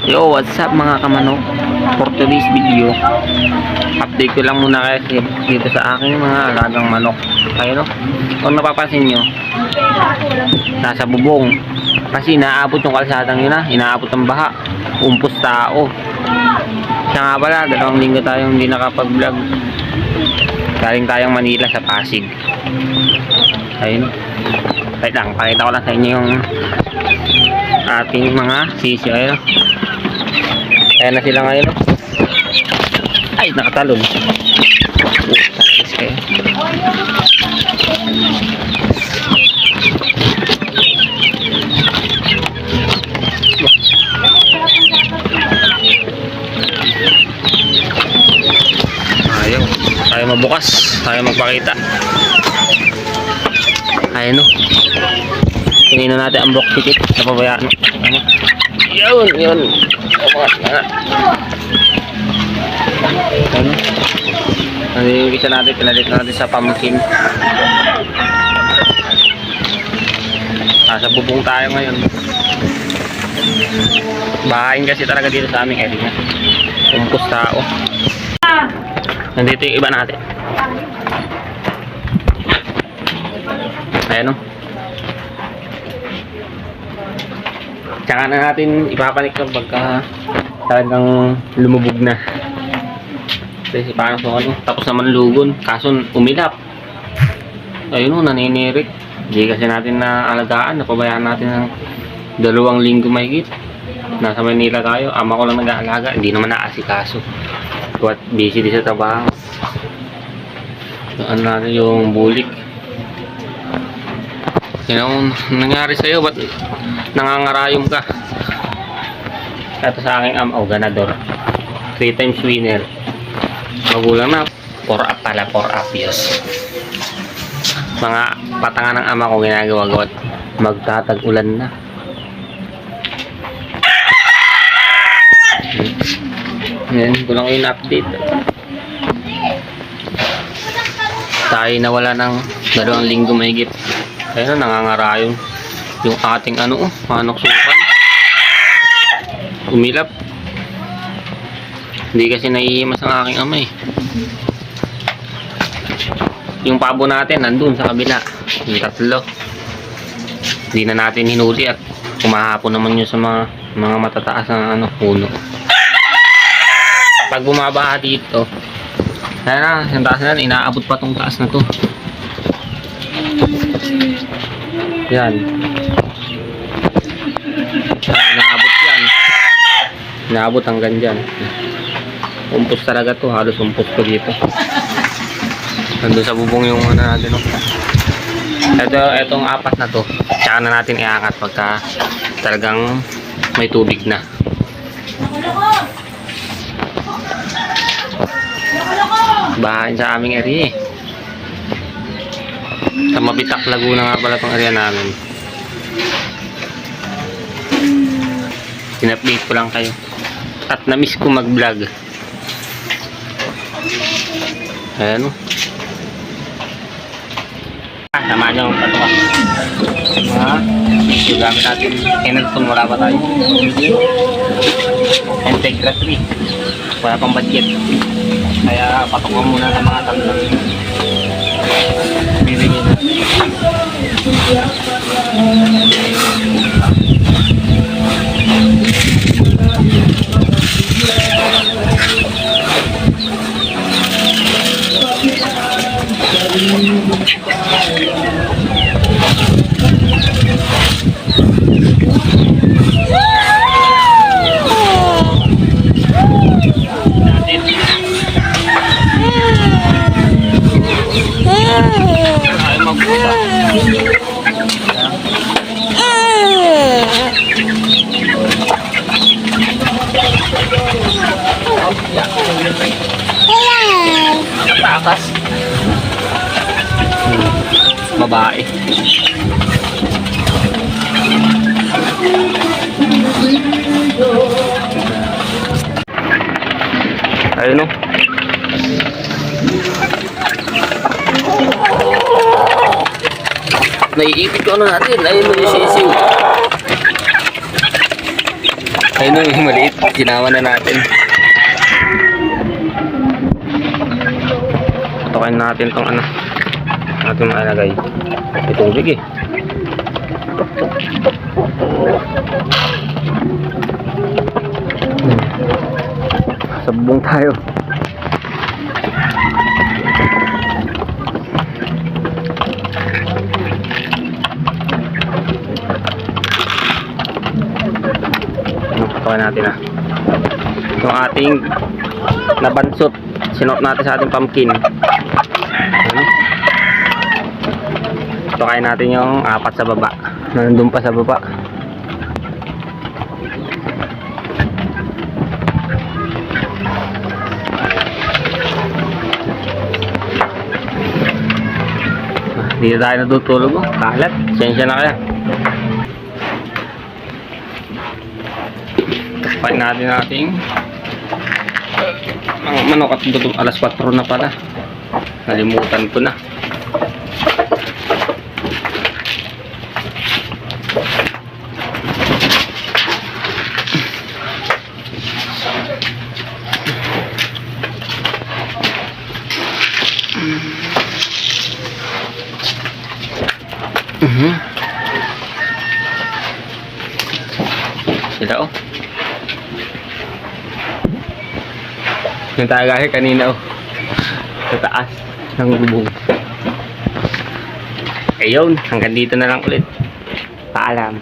Yo, what's up mga kamanok? For today's video, update ko lang muna kayo dito sa aking mga alagang manok. Ayun, no? Kung napapansin nyo, nasa bubong. Kasi inaabot yung kalsadang yun, inaabot ang baha. Umpos tao. Siya nga pala, 2 linggo tayong hindi nakapag-vlog. Galing tayong Manila sa Pasig. Ayun. Wait lang, pakita ko lang sa inyo yung ating mga sisyo. Ayun. Ayan na sila ngayon. Ay, nakatalon. Talis kayo. Ayaw. Tayo mabukas. Tayo magpakita. Ayan o. Tingin na natin ang block ticket. Napabayaan. Yun, yun. Ano? Ano yung isa natin, pinalit natin sa pumpkin. Sa bubong tayo ngayon. Bahain kasi talaga dito sa aming area. Umpos tao. Nandito yung iba natin. Ayan o. Tsaka na natin ipapanik pagka talagang lumubog na. Kasi parang so ano, tapos naman lugon, kaso umilap. Ayun o, naninirik. Hindi kasi natin naalagaan, napabayaan natin ng 2 linggo mahigit. Nasa Manila tayo, ama ko lang nag-aalaga, hindi naman naasikaso. But busy din sa trabaho. Ano natin yung bulik. Yung nangyari sa'yo, ba't nangangarayom ka? Ito sa aking ama, ganador. 3 times winner. Magulang na, 4 up pala, 4 up, yes. Mga patangan ng ama ko ginagawa-gawa. Magtatag-ulan na. Yan, kulang yung update. Tayo nawala ng 2 linggo mahigit. Ayun, nangangarayon yung ating manok sukan. Umilap. Hindi kasi naihimas ang aking ama eh. Yung pabo natin nandun sa kabila, yung 3. Hindi na natin hinuli at kumahapon naman yun sa mga matataas na puno. Pag bumabaha dito, ayan na, yung taas na, inaabot pa tong taas na to. Yan. Inaabot yan. Inaabot hanggang dyan. Umpos talaga to, halos umpos to dito. Nandun sa bubong yung natin. Etong 4 na to, tsaka na natin iangat pagka talagang may tubig na. Bahain sa aming area eh. Sa Mabitak, Laguna nga pala itong area namin. In-update ko lang kayo. At na-miss ko mag-vlog. Ayan o. Samahan nyo ang patukas. Yung gamit natin. Enerton, wala pa tayo. Integra 3. Wala pang budget. Kaya patok mo muna sa mga tandang bibigyan na. Takas. Babae. Ayun o. Naiipit ko natin. Ayun mo yung sisiw. Ayun o, yung maliit. Ginawa na natin. Tutukin natin tong ano. Natin mailagay. May tubig eh. Sabong tayo. Tutukin natin ah. Yung ating nabansot. Sinot natin sa ating pumpkin. Ano? Tutukin natin yung apat sa baba. Nandun pa sa baba. Dito tayo natutulog oh. Kalat. Sensya na kaya. Tapain natin ating mga manok at dudong alas 4 na pala. Nalimutan ko na. Sila oh. Yung tagahe kanina oh. Sa taas ng bubong. Ayun, hanggang dito na lang ulit. Paalam.